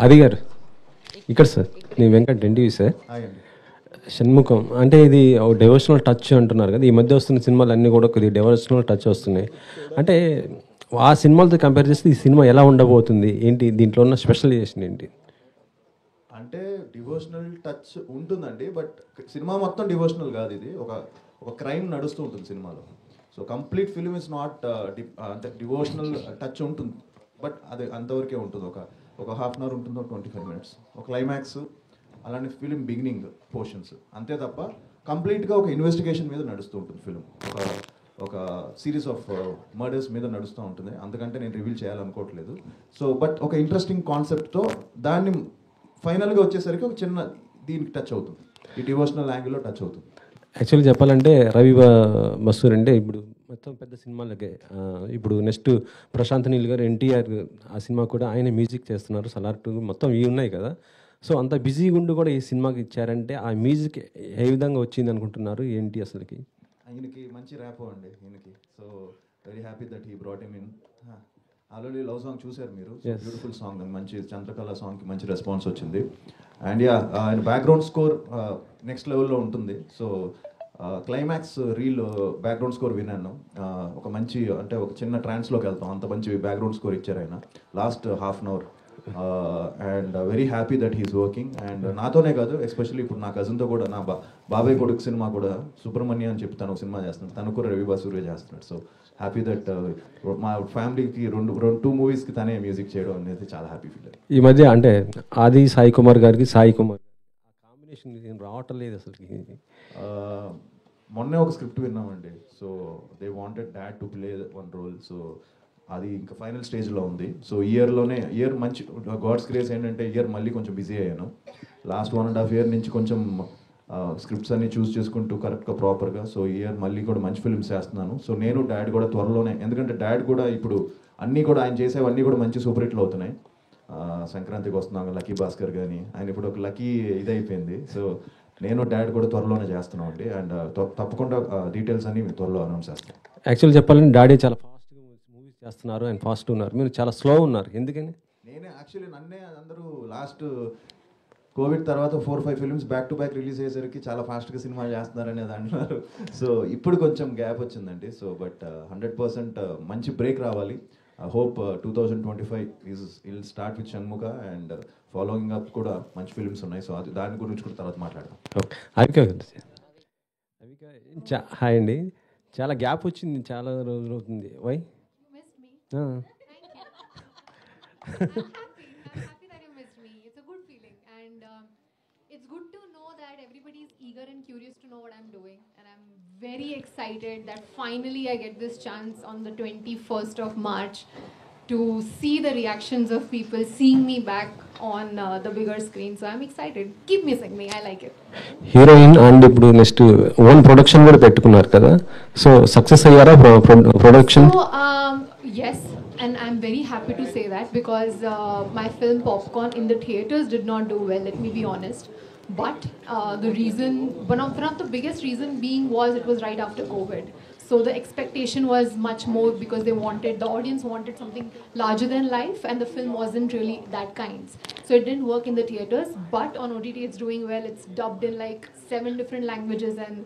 అది గారు ఇక్కడ సార్ నేను వెంకట్ ఎన్టీవీ సార్. షణ్ముఖం అంటే ఇది డెవోషనల్ టచ్ అంటున్నారు కదా, ఈ మధ్య వస్తున్న సినిమాలు అన్నీ కూడా కొద్దిగా డెవోషనల్ టచ్ వస్తున్నాయి. అంటే ఆ సినిమాలతో కంపేర్ చేస్తే ఈ సినిమా ఎలా ఉండబోతుంది, ఏంటి దీంట్లో ఉన్న స్పెషలైజేషన్ ఏంటి? అంటే డివోషనల్ టచ్ ఉంటుందండి, బట్ సినిమా మొత్తం డివోషనల్ కాదు. ఇది ఒక ఒక క్రైమ్ నడుస్తూ ఉంటుంది సినిమాలో. So complete film is not అంటే డివోషనల్ టచ్ ఉంటుంది, బట్ అది అంతవరకే ఉంటుంది. ఒక ఒక హాఫ్ అన్ అవర్ ఉంటుందో 25 minutes ఒక క్లైమాక్స్, అలానే ఫిలిం బిగినింగ్ పోర్షన్స్, అంతే తప్ప కంప్లీట్గా ఒక ఇన్వెస్టిగేషన్ మీద నడుస్తూ ఉంటుంది ఫిలిం. ఒక సిరీస్ ఆఫ్ మర్డర్స్ మీద నడుస్తూ ఉంటుంది. అందుకంటే నేను రివీల్ చేయాలనుకోవట్లేదు. సో బట్ ఒక ఇంట్రెస్టింగ్ కాన్సెప్ట్తో దాన్ని ఫైనల్గా వచ్చేసరికి ఒక చిన్న దీనికి టచ్ అవుతుంది, ఈ డివోషనల్ యాంగిల్లో టచ్ అవుతుంది. యాక్చువల్లీ చెప్పాలంటే రవి బసూర్ అంటే ఇప్పుడు మొత్తం పెద్ద సినిమాలకే ఇప్పుడు నెక్స్ట్ ప్రశాంత్ నీల్ గారు ఎన్టీఆర్ ఆ సినిమా కూడా ఆయన మ్యూజిక్ చేస్తున్నారు. సలార్ 2 మొత్తం ఇవి ఉన్నాయి కదా. సో అంత బిజీగా ఉండి కూడా ఈ సినిమాకి ఇచ్చారంటే ఆ మ్యూజిక్ ఏ విధంగా వచ్చింది అనుకుంటున్నారు, ఏంటి అసలుకి? ఆయనకి మంచి ర్యాపో అండి ఈయనకి. So very happy that he brought him in. Already love song చూసారు మీరు, బ్యూటిఫుల్ సాంగ్ అండ్ మంచి చంద్రకళ సాంగ్కి మంచి రెస్పాన్స్ వచ్చింది. అండ్ యా ఆయన బ్యాక్గ్రౌండ్ స్కోర్ నెక్స్ట్ లెవెల్లో ఉంటుంది. So climax reel background score విన్నాను. ఒక మంచి అంటే ఒక చిన్న ట్రాన్స్లోకి వెళ్తాం, అంత మంచి బ్యాక్గ్రౌండ్ స్కోర్ ఇచ్చారు ఆయన last half an hour. And very happy that he's working. And నాతోనే కాదు, ఎస్పెషల్లీ ఇప్పుడు నా కజిన్తో కూడా, నా బాబాయ్ కొడుకు సినిమా కూడా సుబ్రహ్మణ్య అని చెప్పి తను సినిమా చేస్తున్నాడు, తను కూడా రవి బసూరే చేస్తున్నాడు. సో హ్యాపీ దట్ మా ఫ్యామిలీకి టూ మూవీస్కి తనే మ్యూజిక్ చేయడం అనేది చాలా హ్యాపీ ఫీల్. ఈ మధ్య అంటే ఆది సాయి కుమార్ గారికి సాయి కుమార్ ఆ కాంబినేషన్ రావటం లేదు అసలుకి. మొన్నే ఒక స్క్రిప్ట్ విన్నామండి. So they wanted dad to play one role. So అది ఇంకా ఫైనల్ స్టేజ్లో ఉంది. సో ఇయర్ మంచి గాడ్స్ గ్రేస్ ఏంటంటే ఇయర్ మళ్ళీ కొంచెం బిజీ అయ్యాను. లాస్ట్ 1.5 year నుంచి కొంచెం స్క్రిప్ట్స్ అన్ని చూస్ చేసుకుంటూ కరెక్ట్గా ప్రాపర్గా. సో ఇయర్ మళ్ళీ కూడా మంచి ఫిల్మ్స్ చేస్తున్నాను. సో నేను డాడ్ కూడా త్వరలోనే, ఎందుకంటే డాడ్ కూడా ఇప్పుడు అన్నీ కూడా ఆయన చేసేవన్నీ కూడా మంచి సూపర్ హిట్లు అవుతున్నాయి. సంక్రాంతికి వస్తున్నాం లక్కీ భాస్కర్ కానీ, ఆయన ఇప్పుడు ఒక లక్కీ ఇదైపోయింది. సో నేను డాడ్ కూడా త్వరలోనే చేస్తున్నాం అండి. అండ్ తప్పకుండా డీటెయిల్స్ అన్ని త్వరలో అనౌన్స్ చేస్తాను. యాక్చువల్లీ చెప్పాలంటే డాడీ చాలా ఫాస్ట్గా మూవీస్ చేస్తున్నారు, అండ్ ఫాస్ట్ ఉన్నారు, మీరు చాలా స్లో ఉన్నారు, ఎందుకని? నేనే యాక్చువల్లీ నన్నే అందరూ లాస్ట్ కోవిడ్ తర్వాత 4-5 films back to back release అయ్యేసరికి చాలా ఫాస్ట్గా సినిమా చేస్తున్నారనేది అంటున్నారు. సో ఇప్పుడు కొంచెం గ్యాప్ వచ్చిందండి. సో బట్ 100% మంచి బ్రేక్ రావాలి. I hope 2025 will start with Shanmukha and following up కూడా మంచి ఫిల్మ్స్ ఉన్నాయి. సో అది దాని గురించి కూడా తర్వాత మాట్లాడదాం. ఓకే, అవిక హాయ్ అండి. చాలా గ్యాప్ వచ్చింది, చాలా రోజులు అవుతుంది. Why? It's good to know that everybody is eager and curious to know what I'm doing, and I'm very excited that finally I get this chance on the 21st of March to see the reactions of people seeing me back on the bigger screen. So I'm excited. Keep missing me. I like it. Heroine and ఇప్పుడు next own production కూడా పెట్టుకున్నారు కదా, so success అయ్యారా production? So yes, and I'm very happy to say that because my film Popcorn in the theaters did not do well, let me be honest. But the reason, one of the biggest reason being was it was right after COVID. So the expectation was much more because the audience wanted something larger than life, and the film wasn't really that kind. So it didn't work in the theaters, but on OTT it's doing well. It's dubbed in like 7 different languages, and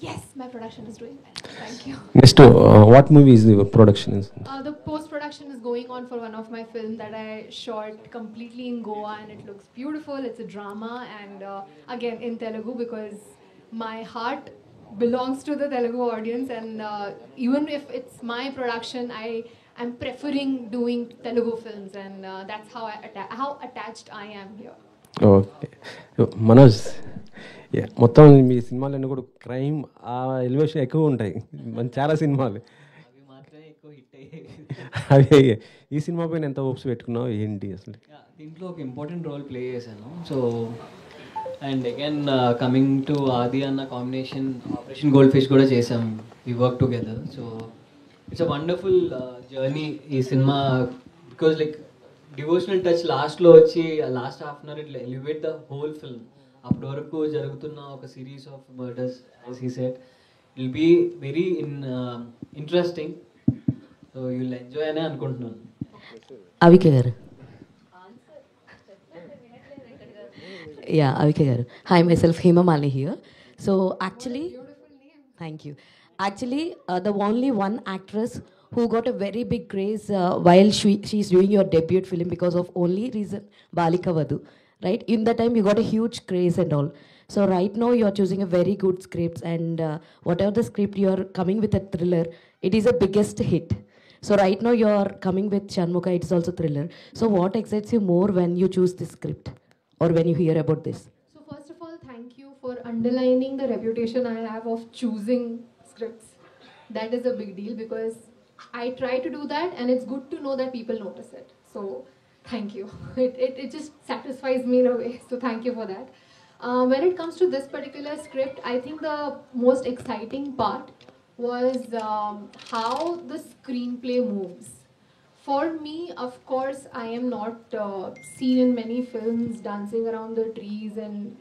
yes, my production is doing well. Thank you. Next what movie is the production? The post-production is going on for one of my films that I shot completely in Goa, and it looks beautiful. It's a drama, and again in Telugu because my heart belongs to the Telugu audience, and even if it's my production, I'm preferring doing Telugu films, and that's how attached I am here. Okay Manoj, మొత్తం మీ సినిమాలన్నీ కూడా crime ఆ elevation ఎక్కువ ఉంటాయి, చాలా సినిమాలు అవి. ఈ సినిమా పైన ఎంత హోప్స్ పెట్టుకున్నావు, ఏంటి అసలు? దీంట్లో ఒక ఇంపార్టెంట్ రోల్ ప్లే చేశాను. So and again coming to Aadi అన్న కాంబినేషన్ ఆపరేషన్ గోల్డ్ ఫిష్ కూడా చేసాం, we work together. So it's a wonderful journey ఈ cinema because like devotional touch లాస్ట్లో వచ్చి లాస్ట్ హాఫ్ అన్ అవర్ ఇట్లా ఎలివేట్ ద హోల్ ఫిల్మ్. అప్పటి వరకు జరుగుతున్న ఒక series of murders as he said will be very interesting. So you will enjoy అనే అనుకుంటున్నాను. అవిక గారు Yeah, Avika garu. Hi, myself Hema Malini here. So actually, thank you. Actually, the only one actress who got a very big craze while she's doing your debut film because of only reason Balika Vadu, right? In that time, you got a huge craze and all. So right now, you are choosing a very good script, and whatever the script you are coming with a thriller, it is a biggest hit. So right now, you are coming with Shanmuka. It's also thriller. So what excites you more when you choose this script, or when you hear about this? So first of all, thank you for underlining the reputation I have of choosing scripts. That is a big deal because I try to do that, and it's good to know that people notice it. So thank you. It just satisfies me in a way. So thank you for that. When it comes to this particular script, I think the most exciting part was how the screenplay moves. For me, of course, I am not seen in many films dancing around the trees and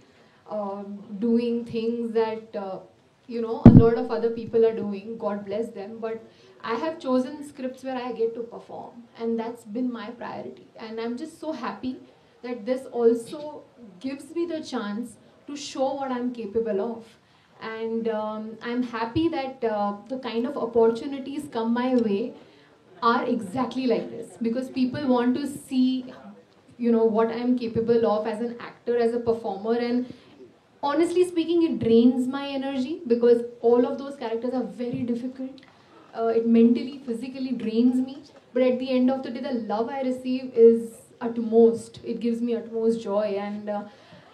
doing things that a lot of other people are doing. God bless them. But I have chosen scripts where I get to perform, and that's been my priority. And I'm just so happy that this also gives me the chance to show what I'm capable of. And I'm happy that the kind of opportunities come my way are exactly like this, because people want to see what I'm capable of as an actor, as a performer. And honestly speaking, it drains my energy because all of those characters are very difficult. It mentally, physically drains me, but at the end of the day, the love I receive is utmost. It gives me utmost joy. And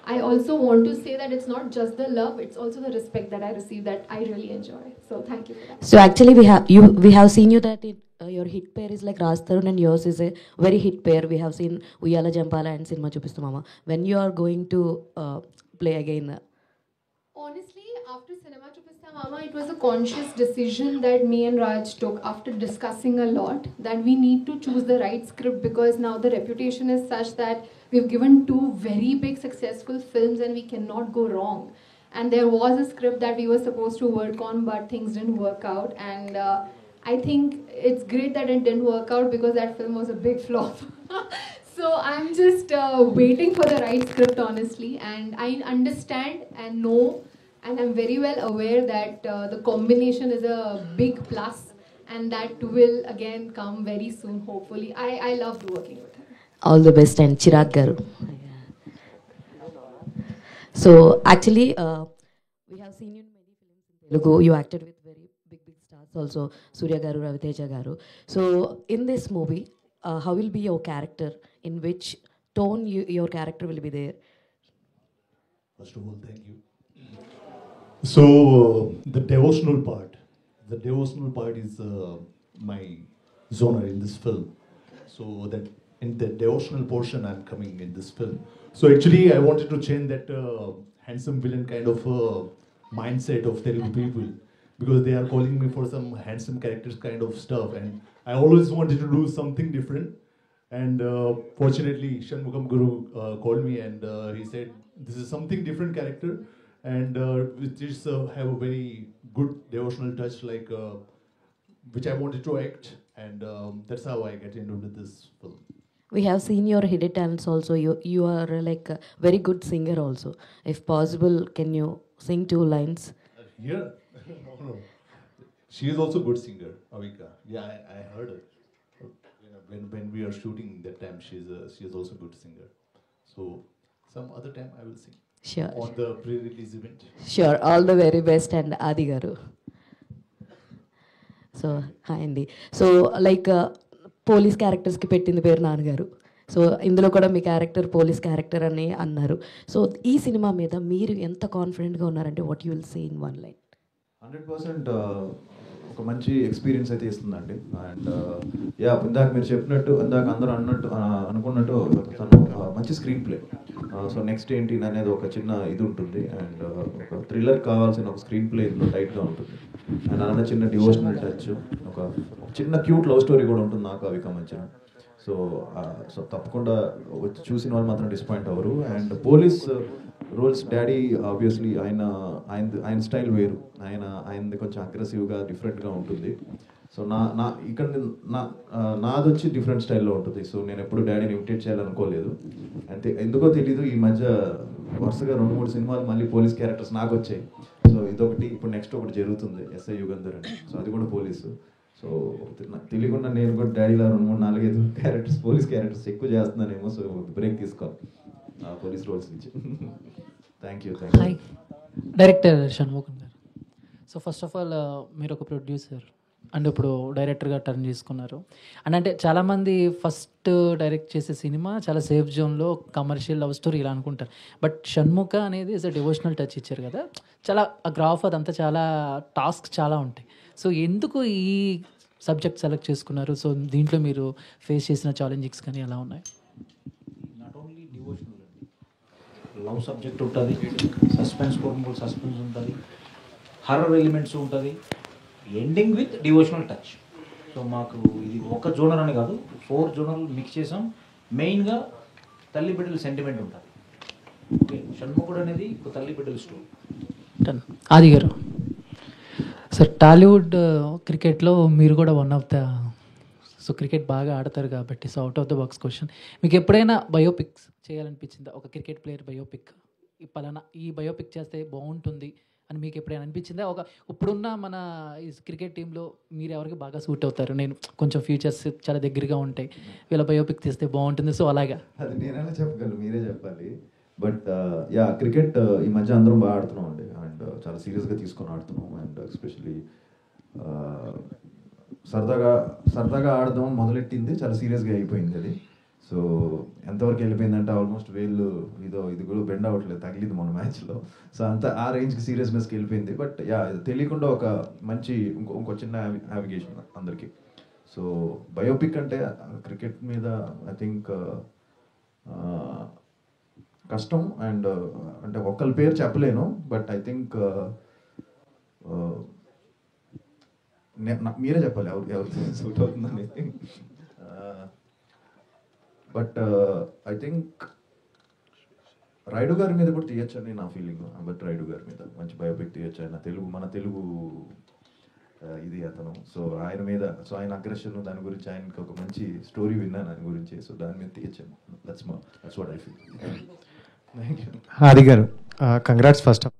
I also want to say that it's not just the love, it's also the respect that I receive that I really enjoy. So thank you for that. So actually, we have seen you that your hit pair is like Raj Tarun, and yours is a very hit pair. We have seen Uyala Jampala and Cinema Chupistu Mama. When you are going to play again? Honestly, after Cinema Chupista Mama, it was a conscious decision that me and Raj took after discussing a lot, that we need to choose the right script because now the reputation is such that we've given 2 very big successful films and we cannot go wrong. And there was a script that we were supposed to work on, but things didn't work out. And I think it's great that it didn't work out because that film was a big flop. So I'm just waiting for the right script, honestly. And I understand and know, and I'm very well aware that the combination is a big plus, and that will again come very soon, hopefully. I loved working with him. All the best, and Chirag garu. So actually, we have seen you in many films in Telugu. You acted with very big stars also, Surya garu, Raviteja garu. So in this movie, how will be your character? In which tone your character will be there? First of all, thank you. So the devotional part is my genre in this film. So that in the devotional portion, I'm coming in this film. So actually, I wanted to change that handsome villain kind of mindset of Telugu people, because they are calling me for some handsome characters kind of stuff, and I always wanted to do something different. And fortunately, Shanmugam Guru called me, and he said, this is something different character, and which is have a very good devotional touch, like which I wanted to act, and that's how I get into this film. We have seen your hidden talents also. You are like a very good singer also. If possible, can you sing 2 lines? Here? No. She is also good singer, Avika. Yeah, I heard her. When we are shooting that time, she is also good singer. So some other time I will sing. Sure. On the pre-release event. Sure. All the very best, and Adi garu. So hi Andy. So like police క్యారెక్టర్స్కి పెట్టింది పేరు నాన్నగారు. So ఇందులో కూడా మీ character police character అని అన్నారు. So ఈ cinema మీద మీరు ఎంత కాన్ఫిడెంట్గా ఉన్నారంటే what you will say in 1 line? 100% ఒక మంచి ఎక్స్పీరియన్స్ అయితే ఇస్తుందండి. అండ్ ఇందాక మీరు చెప్పినట్టు, ఇందాక అందరూ అనుకున్నట్టు తను మంచి స్క్రీన్ ప్లే. సో నెక్స్ట్ ఏంటి అనేది ఒక చిన్న ఇది ఉంటుంది, అండ్ ఒక థ్రిల్లర్ కావాల్సిన ఒక స్క్రీన్ ప్లే ఇందులో టైట్గా ఉంటుంది. అండ్ అలానే చిన్న డివోషనల్ టచ్, ఒక చిన్న క్యూట్ లవ్ స్టోరీ కూడా ఉంటుంది నాకు అవిక మధ్యన. సో తప్పకుండా వచ్చి చూసిన వాళ్ళు మాత్రం డిసప్పాయింట్ అవ్వరు. And police roles daddy obviously ఆయన స్టైల్ వేరు, ఆయనది కొంచెం అగ్రెసివ్గా డిఫరెంట్గా ఉంటుంది. సో నాది వచ్చి డిఫరెంట్ స్టైల్లో ఉంటుంది. సో నేను ఎప్పుడు డాడీని ఇమిటేట్ చేయాలనుకోలేదు. అంటే ఎందుకో తెలీదు, ఈ మధ్య వరుసగా 2-3 సినిమాలు మళ్ళీ పోలీస్ క్యారెక్టర్స్ నాకు వచ్చాయి. సో ఇదొకటి, ఇప్పుడు నెక్స్ట్ ఒకటి జరుగుతుంది ఎస్ఐ యుగంధర్ అని. సో అది కూడా పోలీసు. సో నాకు తెలియకుండా నేను కూడా డాడీలో 2-3-4-5 క్యారెక్టర్స్, పోలీస్ క్యారెక్టర్స్ ఎక్కువ చేస్తున్నానేమో. సో బ్రేక్ తీసుకోవాలి పోలీస్ రోల్స్ నుంచి. Thank you. హాయ్, డైరెక్టర్ షణ్ముఖన్ గారు. సో ఫస్ట్ ఆఫ్ ఆల్ మీరు ఒక ప్రొడ్యూసర్ అండ్ ఇప్పుడు డైరెక్టర్గా టర్న్ చేసుకున్నారు. అండ్ అంటే చాలామంది ఫస్ట్ డైరెక్ట్ చేసే సినిమా చాలా సేఫ్ జోన్లో కమర్షియల్ లవ్ స్టోరీ ఇలా అనుకుంటారు. బట్ షణ్ముఖ అనేది ఇస్ అ డివోషనల్ టచ్ ఇచ్చారు కదా, చాలా ఆ గ్రాఫ్ అదంతా చాలా టాస్క్ చాలా ఉంటాయి. సో ఎందుకు ఈ సబ్జెక్ట్ సెలెక్ట్ చేసుకున్నారు? సో దీంట్లో మీరు ఫేస్ చేసిన ఛాలెంజింగ్స్ కానీ ఎలా ఉన్నాయి? నాట్ ఓన్లీ డివోషనల్ అండి, లవ్ సబ్జెక్ట్ ఉంటుంది, సస్పెన్స్ కోరుకుంటూ సస్పెన్స్ ఉంటుంది, హర్రర్ ఎలిమెంట్స్ ఉంటుంది, ending with devotional touch. So మాకు ఇది ఒక జోనర్ అని కాదు, 4 జోనర్లు మిక్స్ చేసాం. మెయిన్గా తల్లి బిడ్డల సెంటిమెంట్ ఉంటుంది. ఓకే, షణ్ముఖుడు అనేది ఒక తల్లి బిడ్డల స్టోరీ. డన్. ఆది గారు, సార్ టాలీవుడ్ క్రికెట్లో మీరు కూడా one of the, so cricket బాగా ఆడతారు కాబట్టి, so out of the box question, మీకు ఎప్పుడైనా బయోపిక్స్ చేయాలనిపించిందా? ఒక క్రికెట్ ప్లేయర్ బయోపిక్, ఈ పలానా ఈ బయోపిక్ చేస్తే బాగుంటుంది అని మీకు ఎప్పుడైనా అనిపించిందా? ఇప్పుడున్న మన ఈ క్రికెట్ టీంలో మీరు ఎవరికి బాగా సూట్ అవుతారు, నేను కొంచెం ఫ్యూచర్స్ చాలా దగ్గరగా ఉంటాయి, వీళ్ళ బయోపిక్ తీస్తే బాగుంటుంది, సో అలాగా? అది నేనైనా చెప్పగలను, మీరే చెప్పాలి. బట్ యా, క్రికెట్ ఈ మధ్య అందరం బాగా ఆడుతున్నాం అండి, అండ్ చాలా సీరియస్గా తీసుకొని ఆడుతున్నాం. అండ్ ఎస్పెషలీ సరదాగా ఆడదాం మొదలెట్టింది, చాలా సీరియస్గా అయిపోయింది అది. సో ఎంతవరకు వెళ్ళిపోయిందంటే ఆల్మోస్ట్ ఇది కూడా బెండ్ అవ్వట్లేదు, తగిలింది మన మ్యాచ్లో. సో అంతా ఆ రేంజ్కి సీరియస్నెస్కి వెళ్ళిపోయింది. బట్ యా, తెలియకుండా ఒక మంచి ఇంకో చిన్న నావిగేషన్ అందరికీ. సో బయోపిక్ అంటే క్రికెట్ మీద ఐ థింక్ కష్టం. అండ్ అంటే ఒక్కరి పేరు చెప్పలేను, బట్ ఐ థింక్ మీరే చెప్పాలి ఎవరు సూట్ అవుతుందని. బట్ ఐ థింక్ రైడు గారి మీద కూడా తీయచ్చని నా ఫీలింగ్. బట్ రైడు గారి మీద మంచి బయోపిక్ తీయచ్చు. ఆయన మన తెలుగు ఇది అతను. సో ఆయన మీద, సో ఆయన అగ్రెషన్, దాని గురించి ఆయనకి ఒక మంచి స్టోరీ విన్నాను ఆయన గురించి. సో దాని మీద తీయచ్చాను. That's what I feel. Thank you. Aadi గారు, కంగ్రాట్స్ ఫస్ట్ ఆఫ్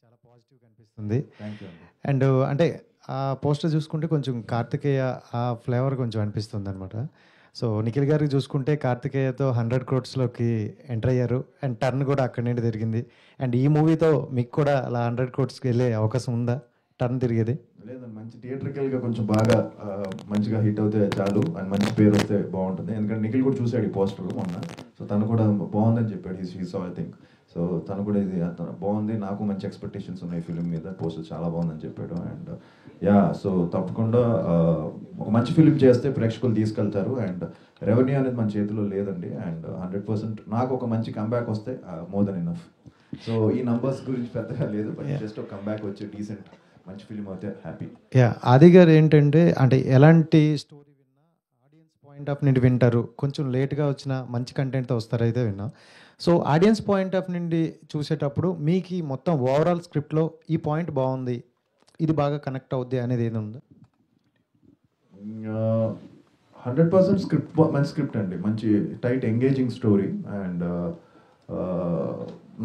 చాలా పాజిటివ్గా అనిపిస్తుంది. థ్యాంక్ యూ అండి. అండ్ అంటే ఆ పోస్టర్ చూసుకుంటే కొంచెం కార్తికేయ ఆ ఫ్లేవర్ కొంచెం అనిపిస్తుంది అనమాట. సో నిఖిల్ గారికి చూసుకుంటే కార్తికేయతో 100 crores ఎంటర్ అయ్యారు, అండ్ టర్న్ కూడా అక్కడి నుండి తిరిగింది. అండ్ ఈ మూవీతో మీకు కూడా అలా 100 crores వెళ్ళే అవకాశం ఉందా, టర్న్ తిరిగేది? లేదండి, మంచి థియేటర్కల్గా కొంచెం బాగా మంచిగా హిట్ అవుతే చాలు, అండ్ మంచి పేరు వస్తే బాగుంటుంది. ఎందుకంటే నిఖిల్ కూడా చూసాడు ఈ పోస్టర్ మొన్న. సో తను కూడా బాగుందని చెప్పాడు, he saw I think. So తను కూడా ఇది బాగుంది, నాకు మంచి ఎక్స్పెక్టేషన్స్ ఉన్నాయి ఫిలిం మీద, పోస్టర్ చాలా బాగుందని చెప్పాడు. అండ్ యా, సో తప్పకుండా ఒక మంచి ఫిలిం చేస్తే ప్రేక్షకులు తీసుకెళ్తారు. అండ్ రెవెన్యూ అనేది మన చేతిలో లేదండి. అండ్ 100% నాకు ఒక మంచి కంబ్యాక్ వస్తే మోర్ దెన్ ఎనఫ్. సో ఈ నంబర్స్ గురించి పెద్దగా లేదు, బట్ జస్ట్ ఒక కంబ్యాక్ వచ్చి డీసెంట్ మంచి ఫిలిం అయితే హ్యాపీ. యా, ఆది గారు ఏంటంటే అంటే ఎలాంటి స్టోరీ విన్నా ఆడియన్స్ పాయింట్ ఆఫ్ నుండి వింటారు, కొంచెం లేట్గా వచ్చిన మంచి కంటెంట్తో వస్తారైతే విన్నా. సో ఆడియన్స్ పాయింట్ ఆఫ్ నుండి చూసేటప్పుడు మీకు మొత్తం ఓవరాల్ స్క్రిప్ట్లో ఈ పాయింట్ బాగుంది, ఇది బాగా కనెక్ట్ అవుద్ది అనేది ఏది ఉందా? 100% స్క్రిప్ట్, మంచి స్క్రిప్ట్ అండి, మంచి టైట్ ఎంగేజింగ్ స్టోరీ. అండ్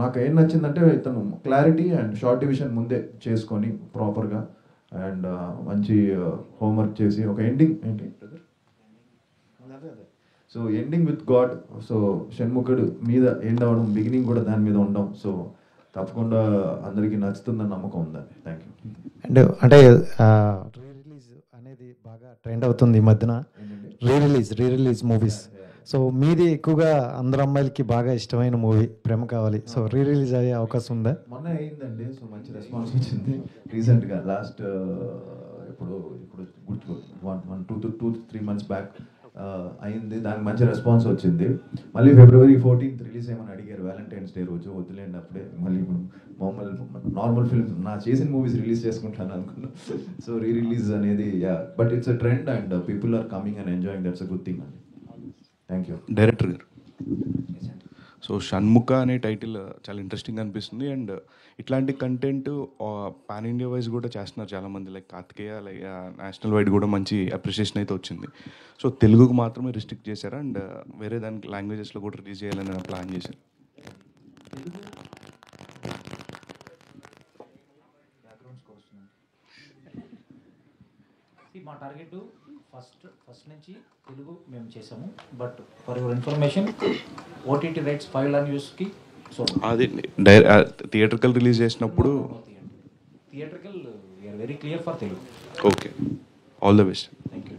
నాకు ఏం నచ్చిందంటే ఇతను క్లారిటీ అండ్ షార్ట్ డివిజన్ ముందే చేసుకొని ప్రాపర్గా, అండ్ మంచి హోంవర్క్ చేసి ఒక ఎండింగ్ ఏంటి so ending with god. So షణ్ముఖుడు మీద ఎండ్ అవ్వడం, బిగినింగ్ కూడా దాని మీద ఉండడం. సో తప్పకుండా అందరికీ నచ్చుతుందని నమ్మకం ఉందండి. Thank you. అండ్ అంటే రీ రిలీజ్ అనేది బాగా ట్రెండ్ అవుతుంది ఈ మధ్యన, రీ రిలీజ్ మూవీస్. సో మీది ఎక్కువగా అందరు అమ్మాయిలకి బాగా ఇష్టమైన మూవీ ప్రేమ కావాలి. సో రీ రిలీజ్ అయ్యే అవకాశం ఉందా? మొన్న అయిందండి. సో మంచి రెస్పాన్స్ వచ్చింది రీసెంట్గా, లాస్ట్ ఇప్పుడు గుర్తు 2-3 months బ్యాక్ అయింది. దానికి మంచి రెస్పాన్స్ వచ్చింది. మళ్ళీ February 14th రిలీజ్ ఏమని అడిగారు, వ్యాలంటైన్స్ డే రోజు. వద్దులేండి అప్పుడే, మళ్ళీ నార్మల్ ఫిల్మ్ నా చేసిన మూవీస్ రిలీజ్ చేసుకుంటాను అనుకున్నాను. సో రీ రిలీజ్ అనేది yeah, but it's a trend and people are coming and enjoying, that's a good thing అండి. Thank you. డైరెక్టర్ గారు, సో షణ్ముఖ అనే టైటిల్ చాలా ఇంట్రెస్టింగ్ అనిపిస్తుంది. అండ్ ఇట్లాంటి కంటెంట్ పాన్ ఇండియా వైజ్ కూడా చేస్తున్నారు చాలామంది, like Karthikeya, like national wide కూడా మంచి అప్రిషియేషన్ అయితే వచ్చింది. సో తెలుగుకు మాత్రమే రిస్ట్రిక్ట్ చేశారు అండ్ వేరే దానికి లాంగ్వేజెస్లో కూడా రిలీజ్ చేయాలని ప్లాన్ చేశారు. మా టార్గెట్ ఫస్ట్ నుంచి తెలుగు మేము చేసాము. But for your information OTT rights file on యూస్కి. సో అది థియేటర్కల్ రిలీజ్ చేసినప్పుడు theatrical we're very clear for Telugu. Okay, all the best. Thank you.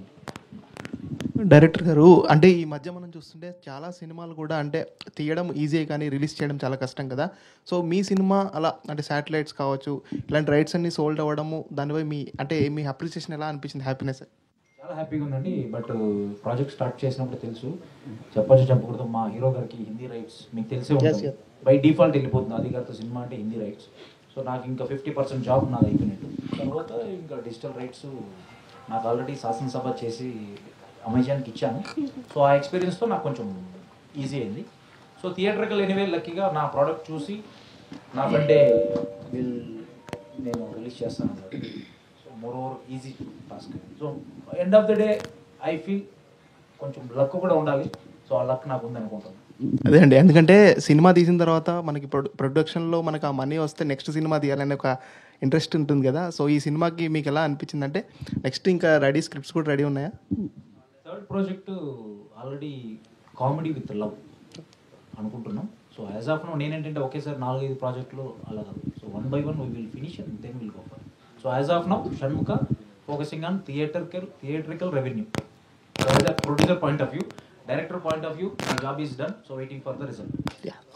Director గారు, అంటే ఈ మధ్య మనం చూస్తుంటే చాలా సినిమాలు కూడా అంటే తీయడం ఈజీ కానీ రిలీజ్ చేయడం చాలా కష్టం కదా. సో మీ సినిమా అలా అంటే శాటిలైట్స్ కావచ్చు ఇలాంటి రైట్స్ అన్ని సోల్డ్ అవ్వడము, దానిపై మీ అప్రిసియేషన్ ఎలా అనిపించింది? హ్యాపీనెస్? చాలా హ్యాపీగా ఉందండి. బట్ ప్రాజెక్ట్ స్టార్ట్ చేసినప్పుడు తెలుసు, చెప్పచ్చు చెప్పకూడదు, మా హీరో గారికి హిందీ రైట్స్ మీకు తెలిసే ఉంటుంది, బై డిఫాల్ట్ వెళ్ళిపోతుంది అది గారితో సినిమా అంటే హిందీ రైట్స్. సో నాకు ఇంకా 50% జాబ్ నాది అయిపోయినట్టు. తర్వాత ఇంకా డిజిటల్ రైట్స్ నాకు ఆల్రెడీ శాసనసభ చేసి అమెజాన్కి ఇచ్చాను. సో ఆ ఎక్స్పీరియన్స్తో నాకు కొంచెం ఈజీ అయింది. సో థియేటర్కల్ ఎనీవే లక్కీగా నా ప్రోడక్ట్ చూసి నా ఫ్రెండే నేను రిలీజ్ చేస్తాను అన్నట్టు. So more over easy task. So end of the day I feel కొంచెం లక్ కూడా ఉండాలి. సో ఆ లక్ నాకు ఉంది అనుకుంటాను. అదే అండి, ఎందుకంటే సినిమా తీసిన తర్వాత మనకి ప్రొడక్షన్లో మనకు ఆ మనీ వస్తే నెక్స్ట్ సినిమా తీయాలనే ఒక ఇంట్రెస్ట్ ఉంటుంది కదా. సో ఈ సినిమాకి మీకు ఎలా అనిపించింది? అంటే నెక్స్ట్ ఇంకా రెడీ స్క్రిప్ట్స్ కూడా రెడీ ఉన్నాయా? Third project already comedy with love అనుకుంటున్నాం. సో యాజ్ ఆఫ్ నో నేనేంటంటే ఒకేసారి 4-5 ప్రాజెక్టులు అలా కాదు. So 1 by 1 we will finish and then will go for. So as of now Shanmukha focusing on theatrical revenue. As a producer point of view, director point of view, my job is done. So waiting for the result.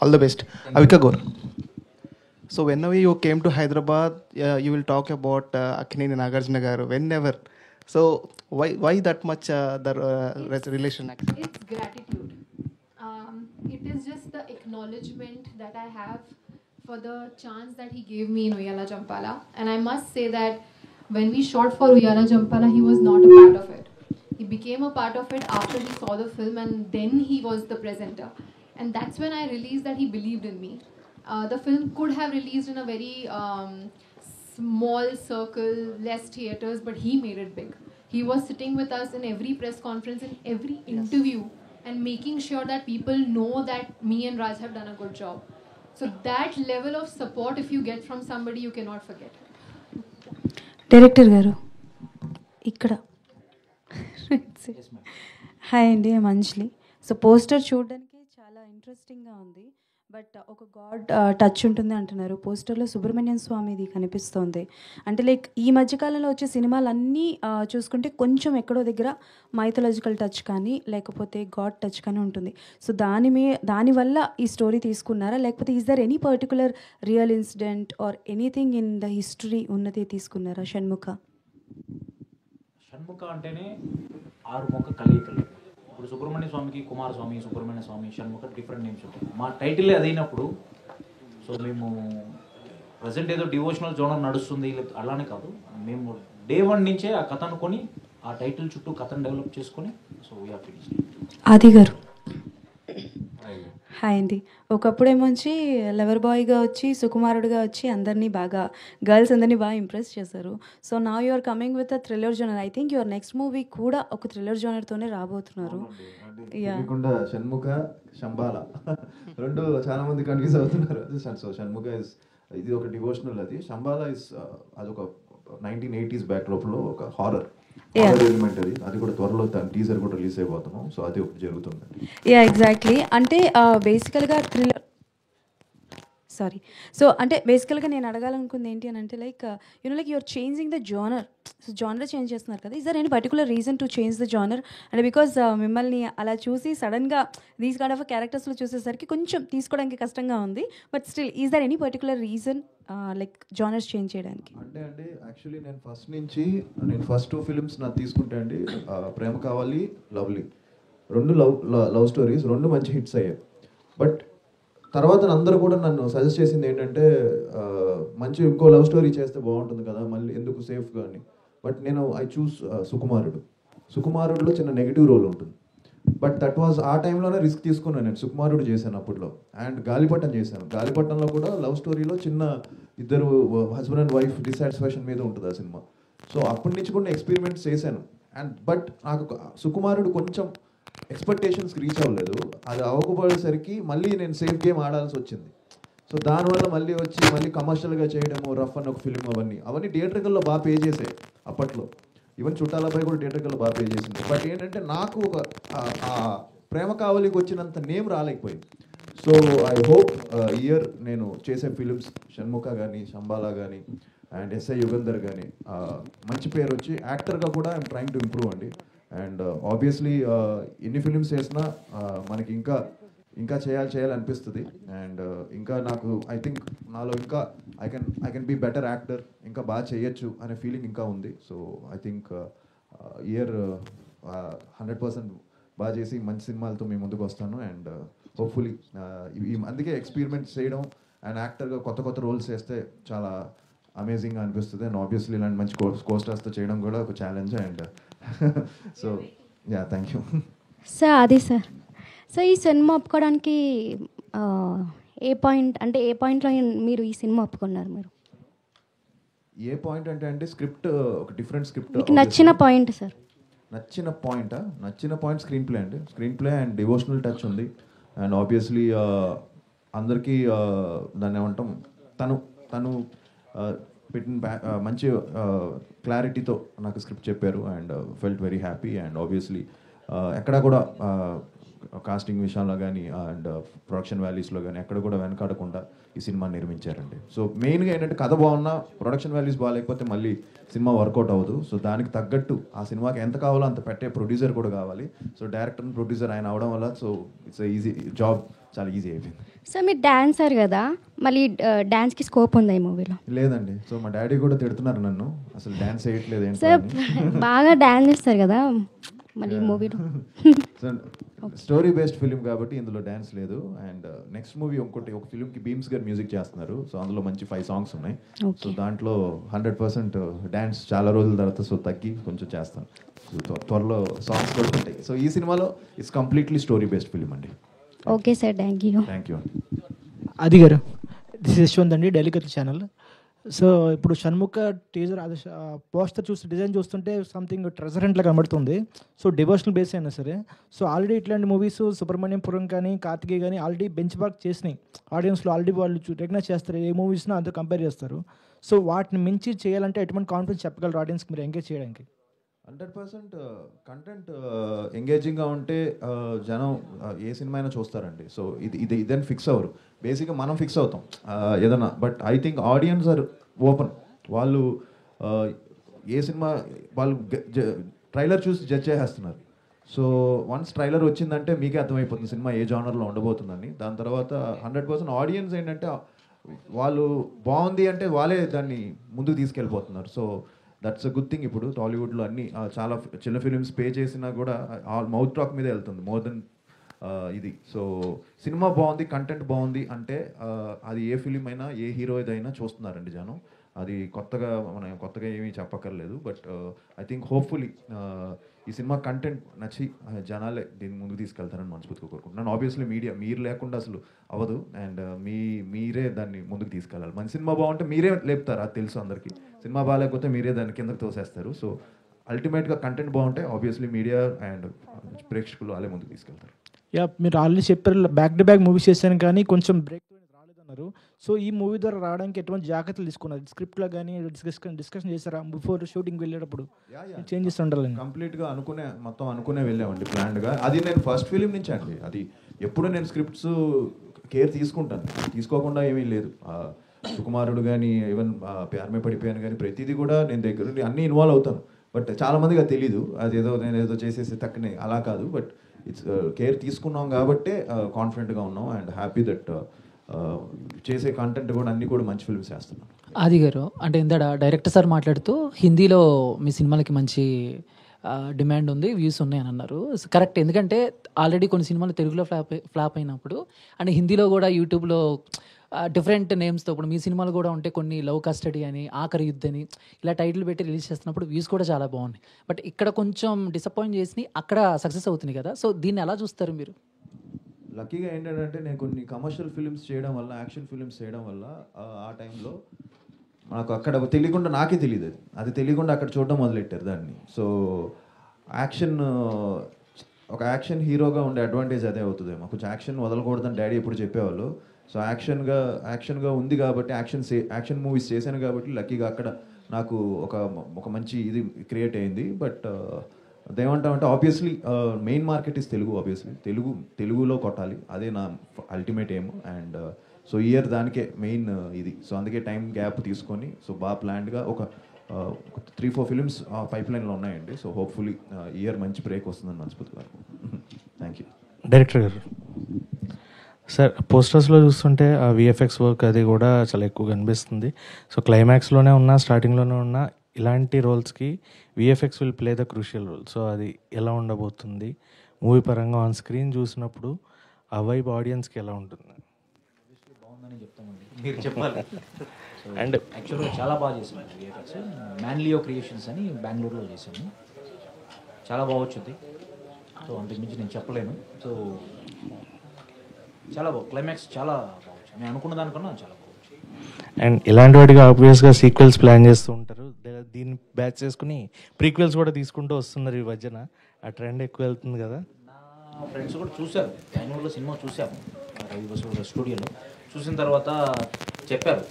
All the best. Avika Gaur. So whenever you came to Hyderabad, you will talk about Akkineni Nagarjuna garu. Whenever. So why that much relation? It's gratitude. It is just the acknowledgement that I have for the chance that he gave me in Uyala Champala. And I must say that when we shot for Uyala Champala, he was not a part of it. He became a part of it after he saw the film, and then he was the presenter. And that's when I realized that he believed in me. The film could have released in a very small circle, less theaters, but he made it big. He was sitting with us in every press conference, in every interview, and making sure that people know that me and Raj have done a good job. So that level of support, if you get from somebody, you cannot forget. Director గారు ఇక్కడ hi అండి, మంజ్లీ. So poster చూడడానికి చాలా ఇంట్రెస్టింగ్గా ఉంది, but ఒక God touch ఉంటుంది అంటున్నారు. పోస్టర్లో సుబ్రహ్మణ్యం స్వామిది కనిపిస్తోంది. అంటే లైక్ ఈ మధ్యకాలంలో వచ్చే సినిమాలన్నీ చూసుకుంటే కొంచెం ఎక్కడో దగ్గర మైథలాజికల్ టచ్ కానీ లేకపోతే గాడ్ టచ్ కానీ ఉంటుంది. సో దానివల్ల ఈ స్టోరీ తీసుకున్నారా, లేకపోతే is there any particular real incident or anything in the history ఉన్నది తీసుకున్నారా? షణ్ముఖ అంటేనే 6 మొక్క కలయికలు. ఇప్పుడు సుబ్రహ్మణ్య స్వామికి కుమారస్వామి, సుబ్రహ్మణ్య స్వామి, షణ్ముఖ డిఫరెంట్ నేమ్స్ ఉంటాయి. మా టైటిల్ అదైనప్పుడు సో మేము ప్రజెంట్ ఏదో డివోషనల్ జోనర్ నడుస్తుంది అలానే కాదు, మేము డే 1 నుంచే ఆ కథ అనుకొని ఆ టైటిల్ చుట్టూ కథను డెవలప్ చేసుకొని సో వీఆర్ ఫినిష్డ్. ఆది గారు హాయ్ అండి. ఒకప్పుడేమొచ్చి లవర్ బాయ్గా వచ్చి సుకుమారుడుగా వచ్చి అందరినీ బాగా గర్ల్స్ అందరినీ బాగా ఇంప్రెస్ చేశారు. సో నా you are coming with a thriller genre. I think your next movie కూడా ఒక థ్రిల్లర్ జోనర్తోనే రాబోతున్నారు. షణ్ముఖ శంబాల రెండు చాలా మంది కన్ఫ్యూజ్ అవుతున్నారు. సో షణ్ముఖ ఇది ఒక డివోషనల్, అది శంబాల ఇస్ అదొక 1980s బ్యాక్డ్రాప్లో ఒక హారర్ ఎలిమెంట్. అది కూడా త్వరలో టీజర్ కూడా రిలీజ్ అయిపోతున్నాం. సో అది ఒకటి జరుగుతుంది. Yeah exactly. అంటే బేసికల్గా థ్రిల్లర్ సో అంటే బేసికల్గా నేను అడగాలనుకుంది ఏంటి అని అంటే like like you're changing the genre. So genre change చేస్తున్నారు కదా, is there any particular reason to change the genre? అంటే బికాజ్ మిమ్మల్ని అలా చూసి సడన్గా దీస్ కైండ్ ఆఫ్ క్యారెక్టర్స్లో చూసేసరికి కొంచెం తీసుకోవడానికి కష్టంగా ఉంది. But still is there any particular reason like genres change చేయడానికి? అంటే యాక్చువల్లీ నేను ఫస్ట్ 2 ఫిల్మ్స్ నాకు తీసుకుంటే అండి, ప్రేమ కావాలి, లవ్లీ, 2 లవ్ స్టోరీస్, 2 మంచి హిట్స్ అయ్యాయి. బట్ తర్వాత అందరూ కూడా నన్ను సజెస్ట్ చేసింది ఏంటంటే మంచి ఇంకో లవ్ స్టోరీ చేస్తే బాగుంటుంది కదా, మళ్ళీ ఎందుకు సేఫ్గా అని. బట్ నేను ఐ చూస్ సుకుమారుడులో చిన్న నెగిటివ్ రోల్ ఉంటుంది. బట్ దట్ వాజ్ ఆ టైంలోనే రిస్క్ తీసుకున్నాను నేను. సుకుమారుడు చేశాను అప్పట్లో, అండ్ గాలిపటం చేశాను. గాలిపటంలో కూడా లవ్ స్టోరీలో చిన్న ఇద్దరు హస్బెండ్ అండ్ వైఫ్ డిసాటిస్ఫాక్షన్ మీద ఉంటుంది ఆ సినిమా. సో అప్పటి నుంచి కూడా ఎక్స్పెరిమెంట్స్ చేశాను. అండ్ బట్ నాకు సుకుమారుడు కొంచెం ఎక్స్పెక్టేషన్స్కి రీచ్ అవ్వలేదు. అది అవ్వకపోయేసరికి మళ్ళీ నేను సేఫ్ గేమ్ ఆడాల్సి వచ్చింది. సో దానివల్ల మళ్ళీ వచ్చి మళ్ళీ కమర్షియల్గా చేయడము, రఫ్ అన్న ఒక ఫిల్మ్, అవన్నీ థియేటర్కల్లో బాగా పే చేసాయి అప్పట్లో. ఈవెన్ చుట్టాలపై కూడా థియేటర్కల్లో బాగా పే చేసింది. బట్ ఏంటంటే నాకు ఒక ప్రేమ కావలికి వచ్చినంత నేమ్ రాలేకపోయింది. సో ఐ హోప్ ఇయర్ నేను చేసే ఫిలిమ్స్ షణ్ముఖ కానీ, శంబాలా కానీ, అండ్ ఎస్ఐ యుగంధర్ కానీ మంచి పేరు వచ్చి యాక్టర్గా కూడా ఐఎమ్ ట్రైంగ్ టు ఇంప్రూవ్ అండి. అండ్ ఆబ్వియస్లీ ఎన్ని ఫిలిమ్స్ చేసినా మనకి ఇంకా చేయాలనిపిస్తుంది. అండ్ ఇంకా నాకు ఐ థింక్ నాలో ఇంకా I can be better actor, ఇంకా బాగా చేయొచ్చు అనే ఫీలింగ్ ఇంకా ఉంది. సో ఐ థింక్ ఇయర్ 100% బాగా చేసి మంచి సినిమాలతో మీ ముందుకు వస్తాను. అండ్ హోప్ఫుల్లీ అందుకే ఎక్స్పెరిమెంట్స్ చేయడం అండ్ యాక్టర్గా కొత్త రోల్స్ చేస్తే చాలా అమేజింగ్గా అనిపిస్తుంది. అండ్ ఆబ్వియస్లీ ఇలాంటి మంచి కోస్టర్స్తో చేయడం కూడా ఒక challenge. And so yeah, thank you sir. అది సార్, సో ఈ సినిమా ఒప్పుకోవడానికి ఏ పాయింట్లో మీరు ఈ సినిమా ఒప్పుకున్నారు? మీరు ఏ పాయింట్ అంటే స్క్రిప్ట్, ఒక డిఫరెంట్ స్క్రిప్ట్. మీకు నచ్చిన పాయింట్ సార్? నచ్చిన పాయింట్ స్క్రీన్ ప్లే అండి. Screen play and devotional touch ఉంది. అండ్ ఆబ్వియస్లీ అందరికీ దాన్ని ఏమంటాం, తను పెట్టిన మంచి క్లారిటీతో నాకు స్క్రిప్ట్ చెప్పారు. And felt very happy. And obviously ఎక్కడా కూడా కాస్టింగ్ విషయంలో కానీ అండ్ ప్రొడక్షన్ వాల్యూస్లో కానీ ఎక్కడ కూడా వెనకాడకుండా ఈ సినిమా నిర్మించారండి. సో మెయిన్గా ఏంటంటే కథ బాగున్నా ప్రొడక్షన్ వాల్యూస్ బాగాలేకపోతే మళ్ళీ సినిమా వర్కౌట్ అవ్వదు. సో దానికి తగ్గట్టు ఆ సినిమాకి ఎంత కావాలో అంత పెట్టే ప్రొడ్యూసర్ కూడా కావాలి. సో డైరెక్టర్ అండ్ ప్రొడ్యూసర్ ఆయన అవడం వల్ల సో ఇట్స్ ఈజీ జాబ్, చాలా ఈజీ అయిపోయింది. సార్ మీరు డాన్సర్ కదా, మళ్ళీ డాన్స్కి స్కోప్ ఉందా ఈ మూవీలో? లేదండి. సో మా డాడీ కూడా తిడుతున్నారు నన్ను, అసలు డాన్స్ వేయట్లేదు ఏంటి సార్. బాగా డాన్స్ చేస్తారు కదా మళ్ళీ మూవీలో. స్టోరీ బేస్డ్ ఫిలిం కాబట్టి ఇందులో డ్యాన్స్ లేదు. అండ్ నెక్స్ట్ మూవీ ఒక ఫిలింకి బీమ్స్ గారు మ్యూజిక్ చేస్తున్నారు. సో అందులో మంచి 5 సాంగ్స్ ఉన్నాయి. సో దాంట్లో 100% డ్యాన్స్ చాలా రోజుల తర్వాత సో తగ్గి కొంచెం చేస్తాను. త్వరలో సాంగ్స్ కూడా ఉంటాయి. సో ఈ సినిమాలో it's completely story based film అండి. Okay sir, thank you. అది గారు, దిస్ యశ్వంత్ అండి, డైలీ కథ ఛానల్. సో ఇప్పుడు షణ్ముఖ టీజర్ అది పోస్టర్ డిజైన్ చూస్తుంటే సంథింగ్ ట్రెజర్ హంట్లా కనబడుతుంది. సో డివోషనల్ బేస్ అయినా సరే, సో ఆల్రెడీ ఇట్లాంటి మూవీస్ సుబ్రహ్మణ్యపురం కానీ కార్తికేయ కానీ ఆల్రెడీ బెంచ్ మార్క్ చేసినాయి ఆడియన్స్లో. ఆల్రెడీ వాళ్ళు రికగ్నైజ్ చేస్తారు, ఏ మూవీస్నో అంతా కంపేర్ చేస్తారు. సో వాటిని మించి చేయాలంటే ఎటువంటి కాన్ఫిడెన్స్ చెప్పగలరు ఆడియన్స్కి మీరు ఎంగేజ్ చేయడానికి? 100% కంటెంట్ ఎంగేజింగ్గా ఉంటే జనం ఏ సినిమా అయినా చూస్తారండి. సో ఇదని ఫిక్స్ అవ్వరు. బేసిక్గా మనం ఫిక్స్ అవుతాం ఏదన్నా. But I think audience are open. వాళ్ళు ఏ సినిమా వాళ్ళు ట్రైలర్ చూసి జడ్జ్ చేసేస్తున్నారు. సో వన్స్ ట్రైలర్ వచ్చిందంటే మీకే అర్థమైపోతుంది సినిమా ఏ జానర్లో ఉండబోతుందని. దాని తర్వాత 100% ఆడియన్స్ ఏంటంటే వాళ్ళు బాగుంది అంటే వాళ్ళే దాన్ని ముందుకు తీసుకెళ్ళిపోతున్నారు. So that's a good thing. ఇప్పుడు టాలీవుడ్లో అన్ని చాలా చిన్న ఫిలిమ్స్ పే చేసినా కూడా మౌత్ టాక్ మీదే వెళ్తుంది మోర్ దెన్ ఇది. సో సినిమా బాగుంది, కంటెంట్ బాగుంది అంటే అది ఏ ఫిలిం అయినా ఏ హీరో ఏదైనా చూస్తున్నారండి జనం. అది మనం కొత్తగా ఏమీ చెప్పక్కర్లేదు. బట్ ఐ థింక్ హోప్ఫుల్లీ ఈ సినిమా కంటెంట్ నచ్చి జనాలే దీన్ని ముందుకు తీసుకెళ్తారని మనస్ఫూర్తిగా కోరుకుంటున్నాను. ఆబ్వియస్లీ మీడియా మీరు లేకుండా అసలు అవ్వదు. అండ్ మీరే దాన్ని ముందుకు తీసుకెళ్ళాలి. మన సినిమా బాగుంటే మీరే లేపుతారు, అది తెలుసు అందరికీ. సినిమా బాగాలేకపోతే మీరే దాన్ని కిందకు తోసేస్తారు. సో అల్టిమేట్గా కంటెంట్ బాగుంటే ఆబ్వియస్లీ మీడియా అండ్ ప్రేక్షకులు అలా ముందుకు తీసుకెళ్తారు. యా, మీరు ఆల్రెడీ చెప్పారు బ్యాక్ టు బ్యాక్ మూవీస్ చేశాను కానీ కొంచెం బ్రేక్ రాలేదన్నారు. సో ఈ మూవీ ద్వారా రావడానికి ఎటువంటి జాగ్రత్తలు తీసుకున్నారు? స్క్రిప్ట్లో కానీ డిస్కషన్ చేశారా బిఫోర్ షూటింగ్ వెళ్ళేటప్పుడు? చేంజెస్ ఉండాలి. కంప్లీట్గా మొత్తం అనుకునే వెళ్ళామండి ప్లాన్డ్గా. అది నేను ఫస్ట్ ఫిలిం నుంచి అండి. అది ఎప్పుడు నేను స్క్రిప్ట్స్ కేర్ తీసుకుంటాను, తీసుకోకుండా ఏమీ లేదు. సుకుమారుడు కానీ ఈవెన్ ప్యారమే పడిపోయాను కానీ ప్రతిదీ కూడా నేను దగ్గర నుండి అన్నీ ఇన్వాల్వ్ అవుతాను. బట్ చాలామందికి అది తెలీదు. నేను ఏదో చేసేసి తక్కువ అలా కాదు. బట్ ఇట్స్ కేర్ తీసుకున్నాం కాబట్టే కాన్ఫిడెంట్గా ఉన్నాం. అండ్ హ్యాపీ దట్ చేసే కంటెంట్ కూడా అన్నీ కూడా మంచి ఫిల్మ్స్ చేస్తున్నాం. ఆది గారు, అంటే ఇందాక డైరెక్టర్ సార్ మాట్లాడుతూ హిందీలో మీ సినిమాలకి మంచి డిమాండ్ ఉంది, వ్యూస్ ఉన్నాయి అని అన్నారు. కరెక్ట్, ఎందుకంటే ఆల్రెడీ కొన్ని సినిమాలు తెలుగులో ఫ్లాప్ అయినప్పుడు అండ్ హిందీలో కూడా యూట్యూబ్లో డిఫరెంట్ నేమ్స్తో ఇప్పుడు మీ సినిమాలు కూడా ఉంటే కొన్ని లవ్ కస్టడీ అని, ఆఖరి యుద్ధ్ అని ఇలా టైటిల్ పెట్టి రిలీజ్ చేస్తున్నప్పుడు వ్యూస్ కూడా చాలా బాగున్నాయి. బట్ ఇక్కడ కొంచెం డిసప్పాయింట్ చేసి అక్కడ సక్సెస్ అవుతుంది కదా, సో దీన్ని ఎలా చూస్తారు మీరు? లక్కీగా ఏంటంటే నేను కొన్ని కమర్షియల్ ఫిలిమ్స్ చేయడం వల్ల, యాక్షన్ ఫిలిమ్స్ చేయడం వల్ల ఆ టైంలో నాకు అక్కడ తెలియకుండా, నాకే తెలియదు అది తెలియకుండా అక్కడ చూడడం మొదలెట్టారు దాన్ని. సో ఒక యాక్షన్ హీరోగా ఉండే అడ్వాంటేజ్ అదే అవుతుందేమో. కొంచెం యాక్షన్ వదలకూడదని డాడీ ఎప్పుడు చెప్పేవాళ్ళు. సో యాక్షన్గా ఉంది కాబట్టి, యాక్షన్ మూవీస్ చేశాను కాబట్టి లక్కీగా అక్కడ నాకు ఒక మంచి ఇది క్రియేట్ అయింది. బట్ అదేమంటామంటే obviously main market is Telugu. Obviously తెలుగులో కొట్టాలి, అదే నా ultimate aim. And so year దానికే మెయిన్ ఇది. సో అందుకే టైం గ్యాప్ తీసుకొని సో బాగా ప్లాన్డ్గా ఒక 3-4 ఫిలిమ్స్ పైప్ లైన్లో ఉన్నాయండి. సో హోప్ఫుల్లీ ఇయర్ మంచి బ్రేక్ వస్తుందని మనస్ఫూర్తిగా. Thank you. డైరెక్టర్ గారు, సార్ పోస్టర్స్లో చూస్తుంటే ఆ విఎఫ్ఎక్స్ వర్క్ అది కూడా చాలా ఎక్కువ కనిపిస్తుంది. సో క్లైమాక్స్లోనే ఉన్నా, స్టార్టింగ్లోనే ఉన్నా, ఇలాంటి రోల్స్కి VFX will play the crucial role. So అది ఎలా ఉండబోతుంది మూవీ పరంగా ఆన్ స్క్రీన్ చూసినప్పుడు? ఆ వైబ్ ఆడియన్స్కి ఎలా ఉంటుంది? బాగుందని చెప్తామండి, మీరు చెప్పాలి. అండ్ యాక్చువల్గా చాలా బాగా చేసాము విఎఫ్ఎక్స్. మ్యాన్లియో క్రియేషన్స్ అని బెంగళూరులో చేసాము, చాలా బాగా వచ్చింది. సో అంతకుమించి నేను చెప్పలేను. సో చాలా బాగు, క్లైమాక్స్ చాలా బాగుంది, నేను అనుకున్న దానికన్నా చాలా బాగుంది. అండ్ ఇలాంటి వాటికి ఆబ్వియస్గా సీక్వెల్స్ ప్లాన్ చేస్తూ ఉంటారు. దీన్ని బ్యాచ్ చేసుకుని ప్రీక్వెల్స్ కూడా తీసుకుంటూ వస్తున్నారు ఈ మధ్యన. ఆ ట్రెండ్ ఎక్కువ వెళ్తుంది కదా. నా ఫ్రెండ్స్ కూడా చూశారు, బెంగళూరులో సినిమా చూశాము రవి బసు స్టూడియోలో. చూసిన తర్వాత చెప్పారు,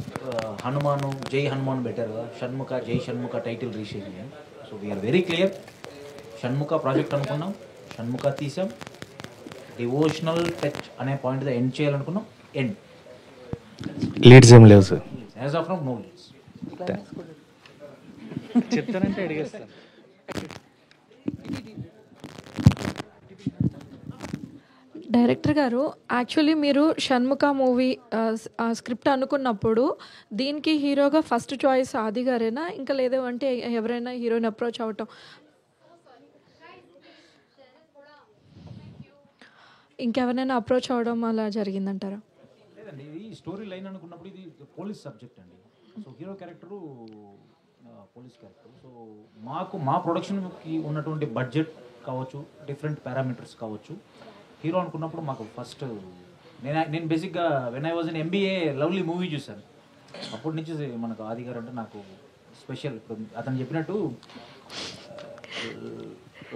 హనుమాను జై హనుమాన్ పెట్టారు కదా, షణ్ముఖ జై షణ్ముఖ టైటిల్ రీషేజ్ అని. So we're very clear, Shanmukha project అనుకున్నాం, షణ్ముఖ తీసాం. డివోషనల్ టచ్ అనే పాయింట్ ఎండ్ చేయాలనుకున్నాం, ఎండ్. లీడ్స్ ఏం లేవు sir? As of now no leads. చెప్తానంటే అడిగేస్తాను. డైరెక్టర్ గారు, యాక్చువల్లీ మీరు షణ్ముఖ మూవీ స్క్రిప్ట్ అనుకున్నప్పుడు దీనికి హీరోగా ఫస్ట్ చాయిస్ ఆది గారేనా, ఇంకా లేదు అంటే ఎవరైనా హీరోయిన్ అప్రోచ్ అవటం, ఇంకెవరైనా అప్రోచ్ అవడం అలా జరిగిందంటారా? లేదండి, ఇది స్టోరీ లైన్ అనుకున్నప్పుడు ఇది పోలీస్ సబ్జెక్ట్ అండి. So hero character police character. So మా ప్రొడక్షన్కి ఉన్నటువంటి బడ్జెట్ కావచ్చు, డిఫరెంట్ పారామీటర్స్ కావచ్చు, హీరో అనుకున్నప్పుడు మాకు ఫస్ట్ నేను బేసిక్గా when I was in MBA lovely movie చూశాను. అప్పటి నుంచి మనకు ఆది గారు అంటే నాకు స్పెషల్. ఇప్పుడు అతను చెప్పినట్టు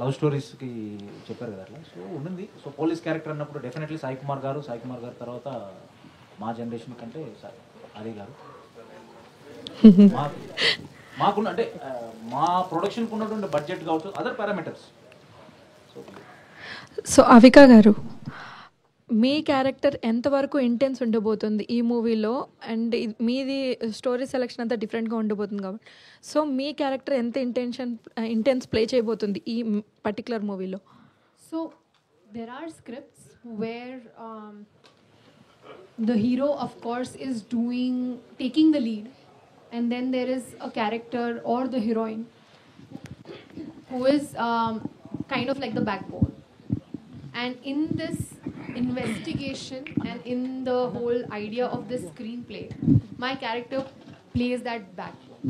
లవ్ స్టోరీస్కి చెప్పారు కదా, అట్లా సో ఉండింది. సో పోలీస్ క్యారెక్టర్ అన్నప్పుడు డెఫినెట్లీ సాయి కుమార్ గారు తర్వాత మా జనరేషన్ కంటే ఆది గారు. మాకున్న అంటే మా ప్రొడక్షన్కి ఉన్నటువంటి బడ్జెట్ కావచ్చు, అదర్ పారామీటర్స్. సో అవికా గారు, మీ క్యారెక్టర్ ఎంతవరకు ఇంటెన్స్ ఉండబోతుంది ఈ మూవీలో? అండ్ మీది స్టోరీ సెలెక్షన్ అంతా డిఫరెంట్గా ఉండబోతుంది కాబట్టి, సో మీ క్యారెక్టర్ ఎంత ఇంటెన్స్ ప్లే చేయబోతుంది ఈ పర్టికులర్ మూవీలో? So there are scripts where the hero of course is taking the lead, and then there is a character or the heroine who is kind of like the backbone. And in this investigation and in the whole idea of this screenplay, my character plays that backbone.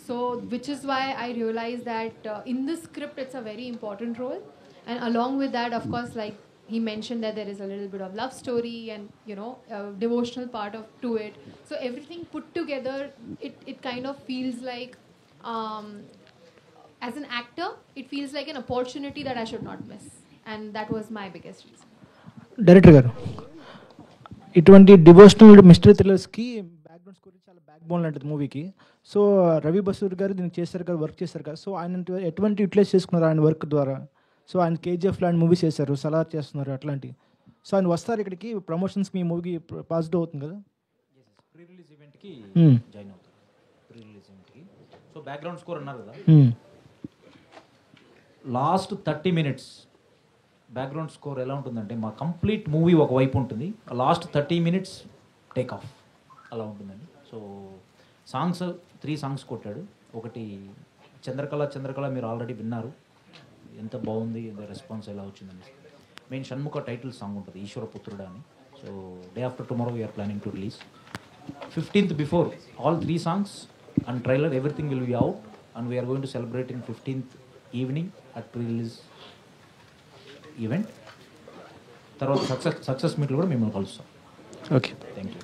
So which is why I realized that in the script it's a very important role. And along with that, of course, like he mentioned that there is a little bit of love story and, you know, a devotional part to it. So everything put together, it kind of feels like, as an actor, it feels like an opportunity that I should not miss. And that was my biggest reason. Director గారు, ఇటువంటి devotional mystery థ్రిల్లర్స్కి background score చాలా back bone లాంటిది మూవీకి. So Ravi Basur గారు దీనికి చేశారు కదా, work చేశారు కదా, సో ఆయన ఎటువంటి యూటిలైజ్ చేసుకున్నారు ఆయన వర్క్ ద్వారా? సో ఆయన కేజీఎఫ్ లాంటి మూవీస్ చేశారు, సలార్ చేస్తున్నారు, అట్లాంటివి. సో ఆయన వస్తారు ఇక్కడికి ప్రమోషన్స్కి, మీ మూవీకి పాజిటివ్ అవుతుంది కదా? ప్రీ రిలీజ్ ఈవెంట్కి జాయిన్ అవుతారు, ప్రీ రిలీజ్ ఈవెంట్కి. సో బ్యాక్గ్రౌండ్ స్కోర్ అన్నారు కదా, లాస్ట్ 30 minutes బ్యాక్గ్రౌండ్ స్కోర్ ఎలా ఉంటుందంటే, మా కంప్లీట్ మూవీ ఒకవైపు ఉంటుంది, లాస్ట్ 30 minutes టేక్ ఆఫ్ అలా ఉంటుందండి. సో సాంగ్స్ 3 songs కొట్టాడు. ఒకటి చంద్రకళ మీరు ఆల్రెడీ విన్నారు, ఎంత బాగుంది, రెస్పాన్స్ ఎలా వచ్చిందని. మెయిన్ షణ్ముఖ టైటిల్ సాంగ్ ఉంటుంది ఈశ్వర పుత్రుడా అని. So day after tomorrow we're planning to release 15th before all 3 songs and trailer, everything will be out, and we are going to celebrate in 15th evening at pre-release event. తర్వాత success మీట్లో కూడా మిమ్మల్ని కలుస్తాం. Okay, thank you.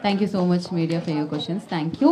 Thank you so much, media, for your questions. Thank you.